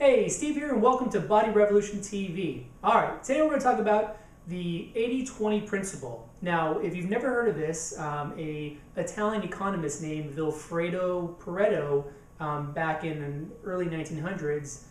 Hey, Steve here, and welcome to Body Revolution TV. All right, today we're going to talk about the 80-20 principle. Now, if you've never heard of this, a Italian economist named Vilfredo Paretto, back in the early 1900s,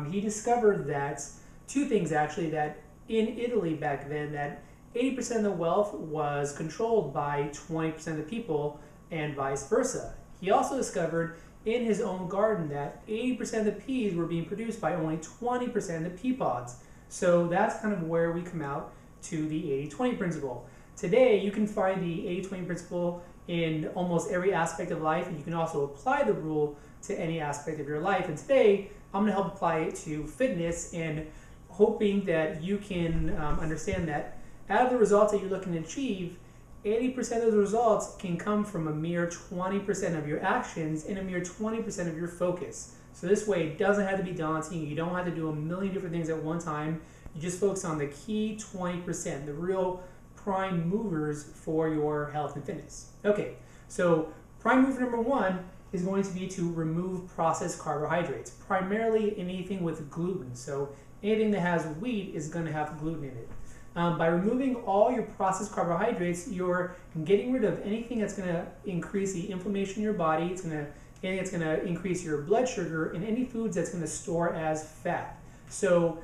he discovered that two things actually, that in Italy back then, that 80% of the wealth was controlled by 20% of the people, and vice versa. He also discovered in his own garden that 80% of the peas were being produced by only 20% of the pea pods. So that's kind of where we come out to the 80-20 principle. Today, you can find the 80-20 principle in almost every aspect of life, and you can also apply the rule to any aspect of your life. And today, I'm going to help apply it to fitness, and hoping that you can understand that out of the results that you're looking to achieve, 80% of the results can come from a mere 20% of your actions and a mere 20% of your focus. So this way, it doesn't have to be daunting. You don't have to do a million different things at one time. You just focus on the key 20%, the real prime movers for your health and fitness. Okay, so prime mover number one is going to be to remove processed carbohydrates, primarily anything with gluten. So anything that has wheat is going to have gluten in it. By removing all your processed carbohydrates, you're getting rid of anything that's going to increase the inflammation in your body. Anything that's going to increase your blood sugar, and any foods that's going to store as fat. So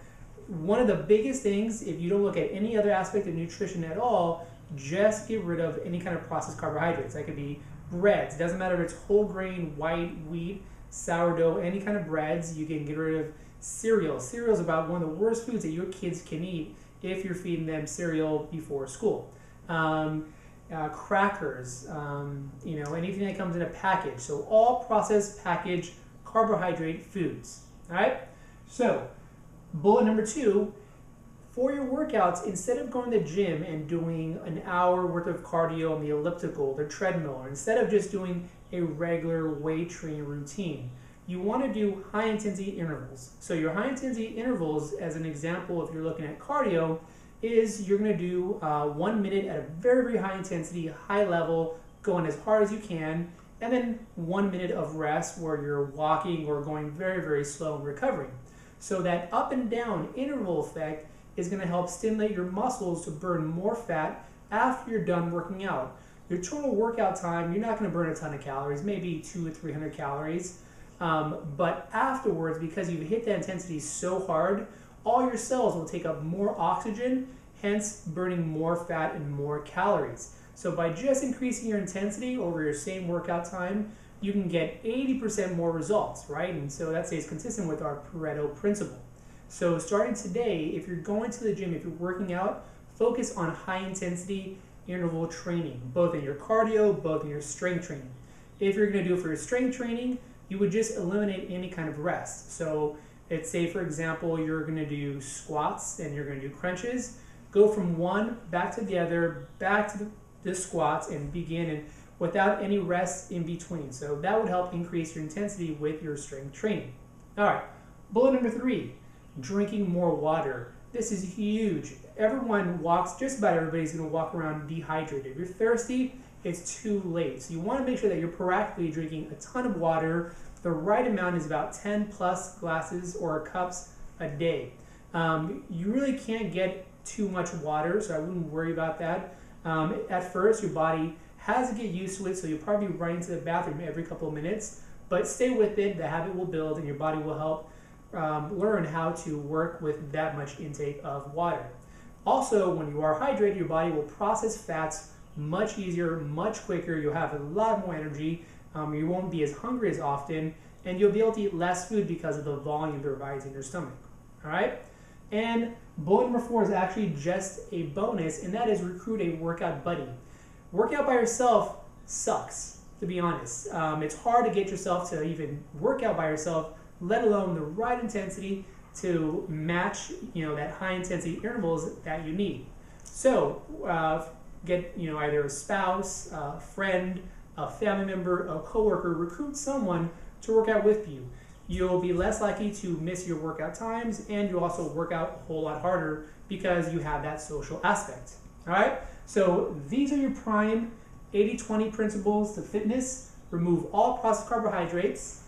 one of the biggest things, if you don't look at any other aspect of nutrition at all, just get rid of any kind of processed carbohydrates. That could be breads. It doesn't matter if it's whole grain, white, wheat, sourdough, any kind of breads. You can get rid of cereal. Cereal is about one of the worst foods that your kids can eat if you're feeding them cereal before school. Crackers, anything that comes in a package. So all processed packaged carbohydrate foods. All right? So bullet number two, for your workouts, instead of going to the gym and doing an hour worth of cardio on the elliptical, the treadmill, or instead of just doing a regular weight training routine, you want to do high intensity intervals. So your high intensity intervals, as an example, if you're looking at cardio, is you're going to do 1 minute at a very, very high intensity, high level, going as hard as you can, and then 1 minute of rest where you're walking or going very, very slow and recovering. So that up and down interval effect is going to help stimulate your muscles to burn more fat after you're done working out. Your total workout time, you're not going to burn a ton of calories, maybe 200 to 300 calories. But afterwards, because you've hit that intensity so hard, all your cells will take up more oxygen, hence burning more fat and more calories. So by just increasing your intensity over your same workout time, you can get 80% more results, right? And so that stays consistent with our Paretto principle. So starting today, if you're going to the gym, if you're working out, focus on high intensity interval training, both in your cardio, both in your strength training. If you're going to do it for your strength training, you would just eliminate any kind of rest. So let's say, for example, you're going to do squats and you're going to do crunches. Go from one back to the other, back to the squats, and begin and without any rest in between. So that would help increase your intensity with your strength training. All right, bullet number three, drinking more water. This is huge. Everyone walks, just about everybody's going to walk around dehydrated. If you're thirsty, it's too late. So you want to make sure that you're proactively drinking a ton of water. The right amount is about 10 plus glasses or cups a day. You really can't get too much water, so I wouldn't worry about that. At first, your body has to get used to it, so you'll probably be running to the bathroom every couple of minutes, but stay with it. The habit will build, and your body will help learn how to work with that much intake of water. Also, when you are hydrated, your body will process fats much easier, much quicker. You'll have a lot more energy. You won't be as hungry as often, and you'll be able to eat less food because of the volume that resides in your stomach. All right? And bullet number four is actually just a bonus, and that is recruit a workout buddy. Workout by yourself sucks, to be honest. It's hard to get yourself to even work out by yourself, let alone the right intensity to match, that high intensity intervals that you need. So get, either a spouse, a friend, a family member, a coworker, recruit someone to work out with you. You'll be less likely to miss your workout times, and you'll also work out a whole lot harder because you have that social aspect. All right? So these are your prime 80-20 principles to fitness. Remove all processed carbohydrates,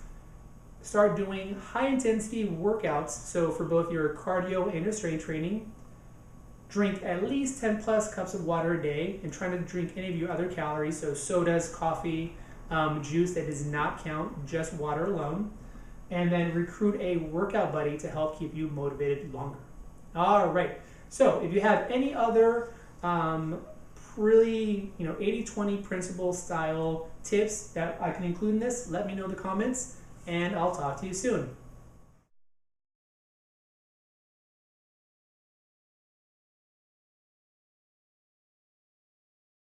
start doing high intensity workouts. So for both your cardio and your strength training, drink at least 10 plus cups of water a day, and try to drink any of your other calories, so sodas, coffee, juice that does not count, just water alone. And then recruit a workout buddy to help keep you motivated longer. All right, so if you have any other really 80-20 principle style tips that I can include in this, let me know in the comments, and I'll talk to you soon.